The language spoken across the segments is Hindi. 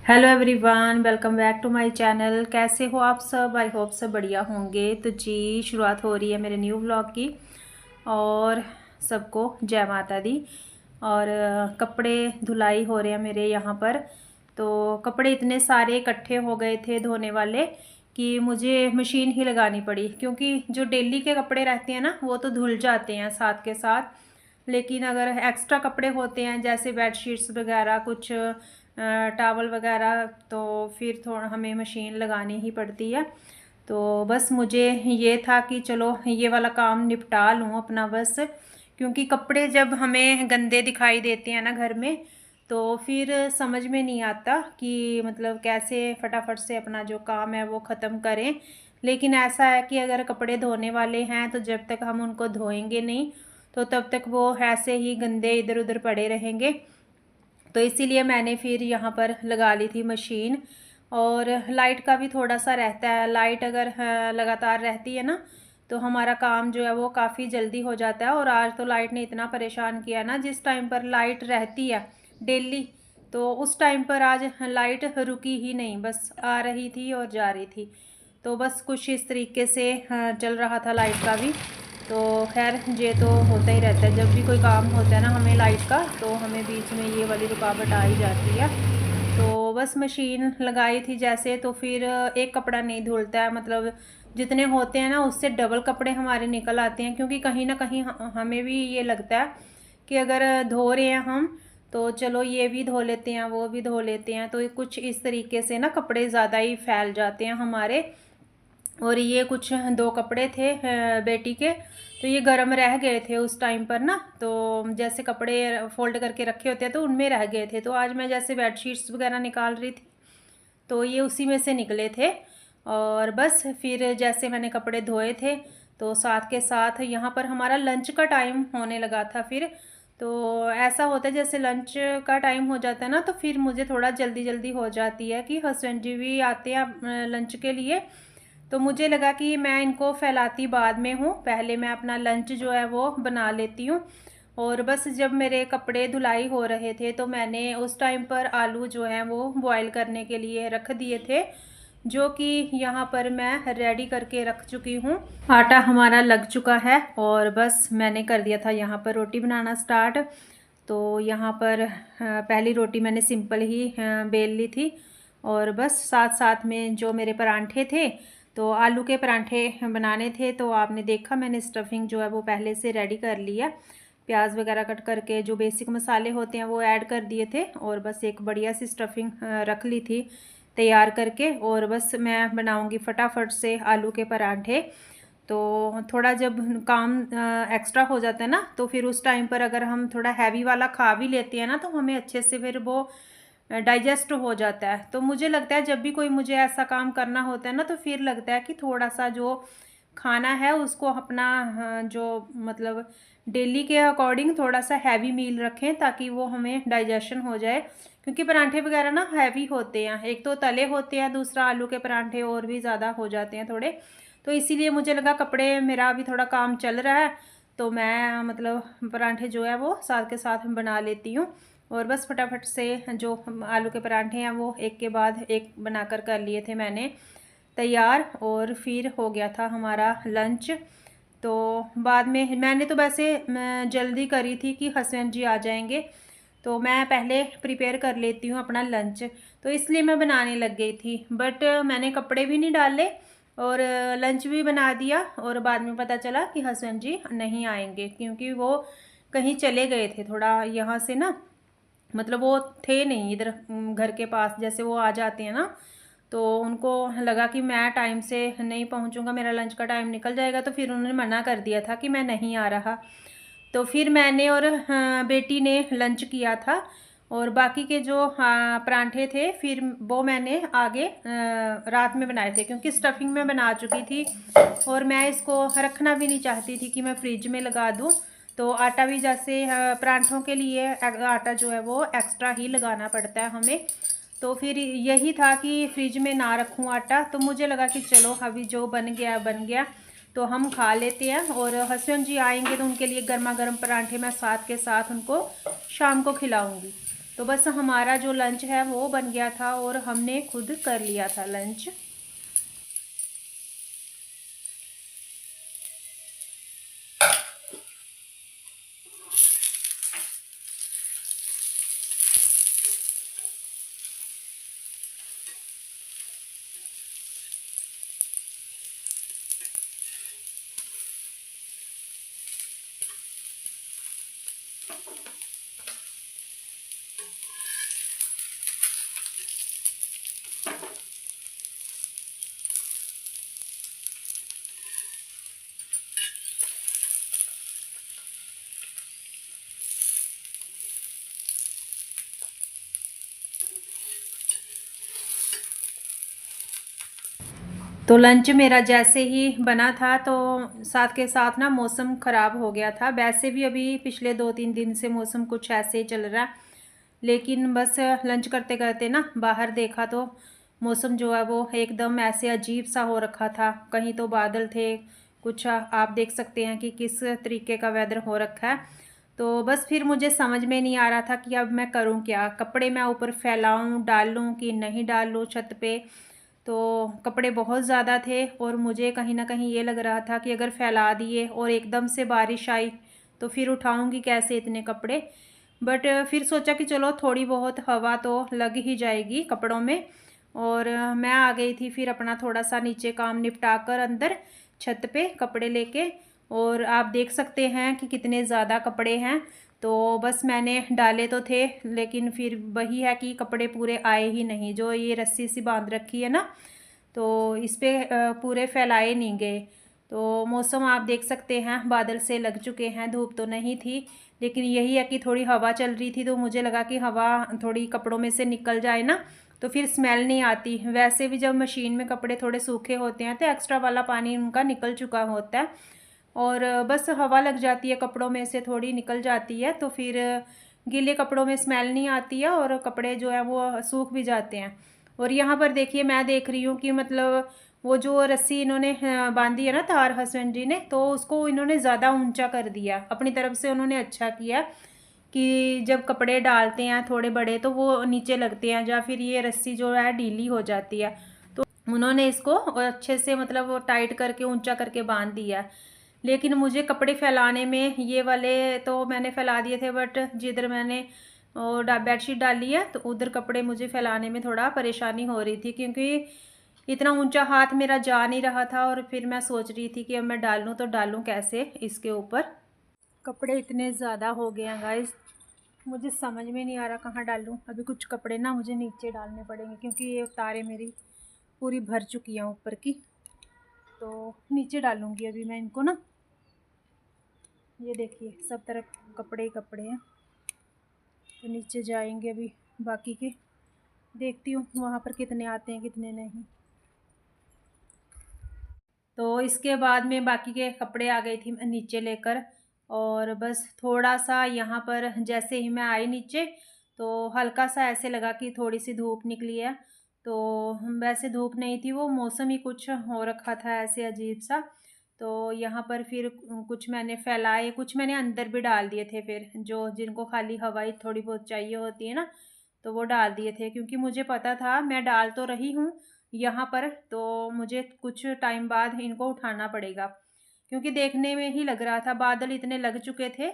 Hello everyone, welcome back to my channel. कैसे हो आप सब? आई होप सब बढ़िया होंगे। तो जी, शुरुआत हो रही है मेरे न्यू व्लॉग की और सबको जय माता दी। और कपड़े धुलाई हो रहे हैं मेरे यहाँ पर। तो कपड़े इतने सारे इकट्ठे हो गए थे धोने वाले कि मुझे मशीन ही लगानी पड़ी, क्योंकि जो डेली के कपड़े रहते हैं ना वो तो धुल जाते हैं साथ के साथ। लेकिन अगर एक्स्ट्रा कपड़े होते हैं जैसे बेडशीट्स वगैरह, कुछ टावल वगैरह, तो फिर थोड़ा हमें मशीन लगानी ही पड़ती है। तो बस मुझे ये था कि चलो ये वाला काम निपटा लूँ अपना बस, क्योंकि कपड़े जब हमें गंदे दिखाई देते हैं ना घर में, तो फिर समझ में नहीं आता कि मतलब कैसे फटाफट से अपना जो काम है वो ख़त्म करें। लेकिन ऐसा है कि अगर कपड़े धोने वाले हैं तो जब तक हम उनको धोएंगे नहीं तो तब तक वो ऐसे ही गंदे इधर उधर पड़े रहेंगे। तो इसीलिए मैंने फिर यहाँ पर लगा ली थी मशीन। और लाइट का भी थोड़ा सा रहता है, लाइट अगर लगातार रहती है ना तो हमारा काम जो है वो काफ़ी जल्दी हो जाता है। और आज तो लाइट ने इतना परेशान किया ना, जिस टाइम पर लाइट रहती है डेली, तो उस टाइम पर आज लाइट रुकी ही नहीं, बस आ रही थी और जा रही थी। तो बस कुछ इस तरीके से चल रहा था लाइट का भी। तो खैर ये तो होता ही रहता है, जब भी कोई काम होता है ना हमें लाइट का, तो हमें बीच में ये वाली रुकावट आ ही जाती है। तो बस मशीन लगाई थी जैसे, तो फिर एक कपड़ा नहीं धुलता है, मतलब जितने होते हैं ना उससे डबल कपड़े हमारे निकल आते हैं। क्योंकि कहीं ना कहीं हमें भी ये लगता है कि अगर धो रहे हैं हम तो चलो ये भी धो लेते हैं वो भी धो लेते हैं, तो कुछ इस तरीके से ना कपड़े ज़्यादा ही फैल जाते हैं हमारे। और ये कुछ दो कपड़े थे बेटी के, तो ये गर्म रह गए थे उस टाइम पर ना, तो जैसे कपड़े फोल्ड करके रखे होते हैं तो उनमें रह गए थे। तो आज मैं जैसे बेडशीट्स वगैरह निकाल रही थी तो ये उसी में से निकले थे। और बस फिर जैसे मैंने कपड़े धोए थे तो साथ के साथ यहाँ पर हमारा लंच का टाइम होने लगा था। फिर तो ऐसा होता है जैसे लंच का टाइम हो जाता है ना, तो फिर मुझे थोड़ा जल्दी जल्दी हो जाती है कि हस्बैंड जी भी आते हैं लंच के लिए। तो मुझे लगा कि मैं इनको फैलाती बाद में हूँ, पहले मैं अपना लंच जो है वो बना लेती हूँ। और बस जब मेरे कपड़े धुलाई हो रहे थे तो मैंने उस टाइम पर आलू जो है वो बॉईल करने के लिए रख दिए थे, जो कि यहाँ पर मैं रेडी करके रख चुकी हूँ। आटा हमारा लग चुका है और बस मैंने कर दिया था यहाँ पर रोटी बनाना स्टार्ट। तो यहाँ पर पहली रोटी मैंने सिंपल ही बेल ली थी। और बस साथ साथ में जो मेरे परांठे थे, तो आलू के परांठे बनाने थे, तो आपने देखा मैंने स्टफिंग जो है वो पहले से रेडी कर लिया। प्याज वगैरह कट करके जो बेसिक मसाले होते हैं वो ऐड कर दिए थे, और बस एक बढ़िया सी स्टफिंग रख ली थी तैयार करके। और बस मैं बनाऊंगी फटाफट से आलू के परांठे। तो थोड़ा जब काम एक्स्ट्रा हो जाता है ना, तो फिर उस टाइम पर अगर हम थोड़ा हैवी वाला खा भी लेते हैं ना तो हमें अच्छे से फिर वो डाइजेस्ट हो जाता है। तो मुझे लगता है जब भी कोई मुझे ऐसा काम करना होता है ना, तो फिर लगता है कि थोड़ा सा जो खाना है उसको अपना जो मतलब डेली के अकॉर्डिंग थोड़ा सा हैवी मील रखें, ताकि वो हमें डाइजेशन हो जाए। क्योंकि परांठे वगैरह ना हैवी होते हैं, एक तो तले होते हैं, दूसरा आलू के परांठे और भी ज़्यादा हो जाते हैं थोड़े। तो इसीलिए मुझे लगा कपड़े मेरा अभी थोड़ा काम चल रहा है तो मैं मतलब परांठे जो है वो साथ के साथ बना लेती हूँ। और बस फटाफट से जो आलू के परांठे हैं वो एक के बाद एक बनाकर कर लिए थे मैंने तैयार। और फिर हो गया था हमारा लंच। तो बाद में मैंने तो वैसे जल्दी करी थी कि हस्बैंड जी आ जाएंगे, तो मैं पहले प्रिपेयर कर लेती हूँ अपना लंच, तो इसलिए मैं बनाने लग गई थी। बट मैंने कपड़े भी नहीं डाले और लंच भी बना दिया, और बाद में पता चला कि हस्बैंड जी नहीं आएंगे, क्योंकि वो कहीं चले गए थे थोड़ा यहाँ से ना, मतलब वो थे नहीं इधर घर के पास। जैसे वो आ जाते हैं ना तो उनको लगा कि मैं टाइम से नहीं पहुंचूंगा, मेरा लंच का टाइम निकल जाएगा, तो फिर उन्होंने मना कर दिया था कि मैं नहीं आ रहा। तो फिर मैंने और बेटी ने लंच किया था। और बाकी के जो परांठे थे फिर वो मैंने आगे रात में बनाए थे, क्योंकि स्टफिंग में बना चुकी थी और मैं इसको रखना भी नहीं चाहती थी कि मैं फ्रिज में लगा दूँ। तो आटा भी जैसे परांठों के लिए आटा जो है वो एक्स्ट्रा ही लगाना पड़ता है हमें। तो फिर यही था कि फ्रिज में ना रखूं आटा, तो मुझे लगा कि चलो अभी जो बन गया बन गया, तो हम खा लेते हैं। और हस्बैंड जी आएंगे तो उनके लिए गर्मा गर्म परांठे मैं साथ के साथ उनको शाम को खिलाऊंगी। तो बस हमारा जो लंच है वो बन गया था और हमने खुद कर लिया था लंच। तो लंच मेरा जैसे ही बना था तो साथ के साथ ना मौसम ख़राब हो गया था। वैसे भी अभी पिछले 2-3 दिन से मौसम कुछ ऐसे ही चल रहा है, लेकिन बस लंच करते करते ना बाहर देखा तो मौसम जो है वो एकदम ऐसे अजीब सा हो रखा था। कहीं तो बादल थे, कुछ आप देख सकते हैं कि किस तरीके का वेदर हो रखा है। तो बस फिर मुझे समझ में नहीं आ रहा था कि अब मैं करूं क्या, कपड़े मैं ऊपर फैलाऊं, डालूं कि नहीं डालूं छत पे। तो कपड़े बहुत ज़्यादा थे और मुझे कहीं न कहीं ये लग रहा था कि अगर फैला दिए और एकदम से बारिश आई तो फिर उठाऊँगी कैसे इतने कपड़े। बट फिर सोचा कि चलो थोड़ी बहुत हवा तो लग ही जाएगी कपड़ों में। और मैं आ गई थी फिर अपना थोड़ा-सा नीचे काम निपटा कर अंदर छत पे कपड़े लेके। और आप देख सकते हैं कि कितने ज़्यादा कपड़े हैं। तो बस मैंने डाले तो थे, लेकिन फिर वही है कि कपड़े पूरे आए ही नहीं। जो ये रस्सी सी बांध रखी है ना, तो इस पे पूरे फैलाए नहीं गए। तो मौसम आप देख सकते हैं बादल से लग चुके हैं, धूप तो नहीं थी, लेकिन यही है कि थोड़ी हवा चल रही थी तो मुझे लगा कि हवा थोड़ी कपड़ों में से निकल जाए ना तो फिर स्मेल नहीं आती। वैसे भी जब मशीन में कपड़े थोड़े सूखे होते हैं तो एक्स्ट्रा वाला पानी उनका निकल चुका होता है और बस हवा लग जाती है कपड़ों में से थोड़ी निकल जाती है, तो फिर गीले कपड़ों में स्मेल नहीं आती है और कपड़े जो है वो सूख भी जाते हैं। और यहाँ पर देखिए मैं देख रही हूँ कि मतलब वो जो रस्सी इन्होंने बांधी है ना तार हस्बैंड जी ने, तो उसको इन्होंने ज़्यादा ऊंचा कर दिया अपनी तरफ से। उन्होंने अच्छा किया कि जब कपड़े डालते हैं थोड़े बड़े तो वो नीचे लगते हैं या फिर ये रस्सी जो है ढीली हो जाती है। तो उन्होंने इसको अच्छे से मतलब वो टाइट करके ऊंचा करके बांध दिया। लेकिन मुझे कपड़े फैलाने में ये वाले तो मैंने फैला दिए थे, बट जिधर मैंने बेडशीट डाली है तो उधर कपड़े मुझे फैलाने में थोड़ा परेशानी हो रही थी, क्योंकि इतना ऊंचा हाथ मेरा जा नहीं रहा था। और फिर मैं सोच रही थी कि अब मैं डालूँ तो डालूँ कैसे इसके ऊपर। कपड़े इतने ज़्यादा हो गए हैं गाइस, मुझे समझ में नहीं आ रहा कहाँ डालूँ। अभी कुछ कपड़े ना मुझे नीचे डालने पड़ेंगे क्योंकि ये तारें मेरी पूरी भर चुकी हैं ऊपर की। तो नीचे डालूँगी अभी मैं इनको ना। ये देखिए सब तरफ कपड़े ही कपड़े हैं, तो नीचे जाएंगे अभी बाकी के। देखती हूँ वहाँ पर कितने आते हैं कितने नहीं। तो इसके बाद में बाकी के कपड़े आ गई थी मैं नीचे लेकर। और बस थोड़ा सा यहाँ पर जैसे ही मैं आई नीचे तो हल्का सा ऐसे लगा कि थोड़ी सी धूप निकली है। तो वैसे धूप नहीं थी, वो मौसम ही कुछ हो रखा था ऐसे अजीब सा। तो यहाँ पर फिर कुछ मैंने फैलाए, कुछ मैंने अंदर भी डाल दिए थे, फिर जो जिनको खाली हवाई थोड़ी बहुत चाहिए होती है ना तो वो डाल दिए थे, क्योंकि मुझे पता था मैं डाल तो रही हूँ यहाँ पर, तो मुझे कुछ टाइम बाद इनको उठाना पड़ेगा। क्योंकि देखने में ही लग रहा था बादल इतने लग चुके थे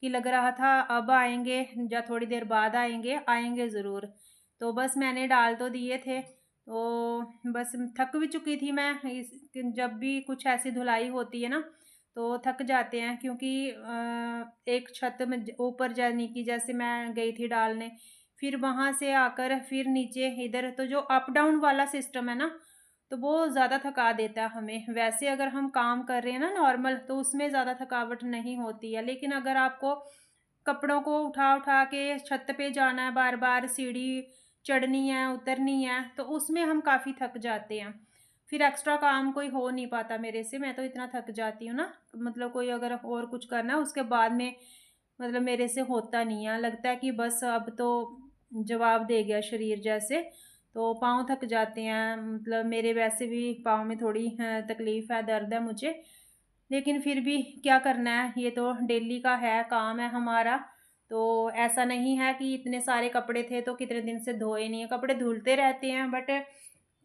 कि लग रहा था अब आएंगे या थोड़ी देर बाद आएंगे, आएंगे ज़रूर। तो बस मैंने डाल तो दिए थे। तो बस थक भी चुकी थी मैं। इस जब भी कुछ ऐसी धुलाई होती है ना तो थक जाते हैं, क्योंकि एक छत में ऊपर जाने की, जैसे मैं गई थी डालने, फिर वहाँ से आकर फिर नीचे इधर, तो जो अप डाउन वाला सिस्टम है ना तो वो ज़्यादा थका देता है हमें। वैसे अगर हम काम कर रहे हैं ना नॉर्मल तो उसमें ज़्यादा थकावट नहीं होती है, लेकिन अगर आपको कपड़ों को उठा उठा के छत पे जाना है, बार बार सीढ़ी चढ़नी है उतरनी है, तो उसमें हम काफ़ी थक जाते हैं। फिर एक्स्ट्रा काम कोई हो नहीं पाता मेरे से, मैं तो इतना थक जाती हूँ ना, मतलब कोई अगर और कुछ करना है उसके बाद में मतलब मेरे से होता नहीं है। लगता है कि बस अब तो जवाब दे गया शरीर जैसे। तो पाँव थक जाते हैं, मतलब मेरे वैसे भी पाँव में थोड़ी तकलीफ़ है, दर्द है मुझे। लेकिन फिर भी क्या करना है, ये तो डेली का है काम है हमारा। तो ऐसा नहीं है कि इतने सारे कपड़े थे तो कितने दिन से धोए नहीं हैं, कपड़े धुलते रहते हैं बट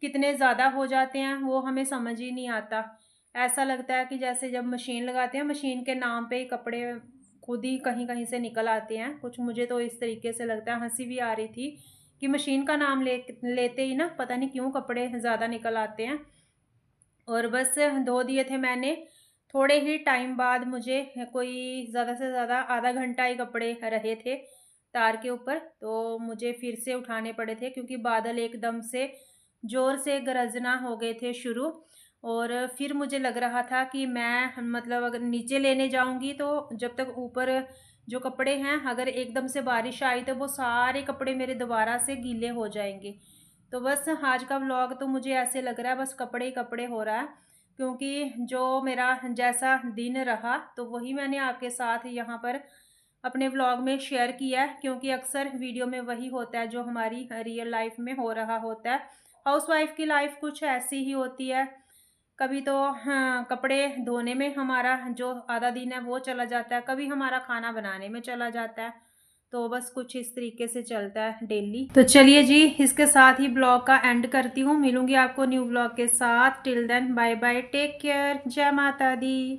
कितने ज़्यादा हो जाते हैं वो हमें समझ ही नहीं आता। ऐसा लगता है कि जैसे जब मशीन लगाते हैं, मशीन के नाम पे ही कपड़े खुद ही कहीं-कहीं से निकल आते हैं। कुछ मुझे तो इस तरीके से लगता है, हँसी भी आ रही थी कि मशीन का नाम लेते ही ना पता नहीं क्यों कपड़े ज़्यादा निकल आते हैं। और बस धो दिए थे मैंने। थोड़े ही टाइम बाद मुझे कोई ज़्यादा से ज़्यादा आधा घंटा ही कपड़े रहे थे तार के ऊपर, तो मुझे फिर से उठाने पड़े थे क्योंकि बादल एकदम से ज़ोर से गरजना हो गए थे शुरू। और फिर मुझे लग रहा था कि मैं मतलब अगर नीचे लेने जाऊँगी तो जब तक ऊपर जो कपड़े हैं, अगर एकदम से बारिश आई तो वो सारे कपड़े मेरे दोबारा से गीले हो जाएँगे। तो बस आज का व्लॉग तो मुझे ऐसे लग रहा है बस कपड़े ही कपड़े हो रहा है, क्योंकि जो मेरा जैसा दिन रहा तो वही मैंने आपके साथ यहाँ पर अपने व्लॉग में शेयर किया है, क्योंकि अक्सर वीडियो में वही होता है जो हमारी रियल लाइफ में हो रहा होता है। हाउसवाइफ की लाइफ कुछ ऐसी ही होती है। कभी तो हाँ, कपड़े धोने में हमारा जो आधा दिन है वो चला जाता है, कभी हमारा खाना बनाने में चला जाता है। तो बस कुछ इस तरीके से चलता है डेली। तो चलिए जी, इसके साथ ही ब्लॉग का एंड करती हूँ। मिलूंगी आपको न्यू ब्लॉग के साथ। Till then bye bye, take care, जय माता दी।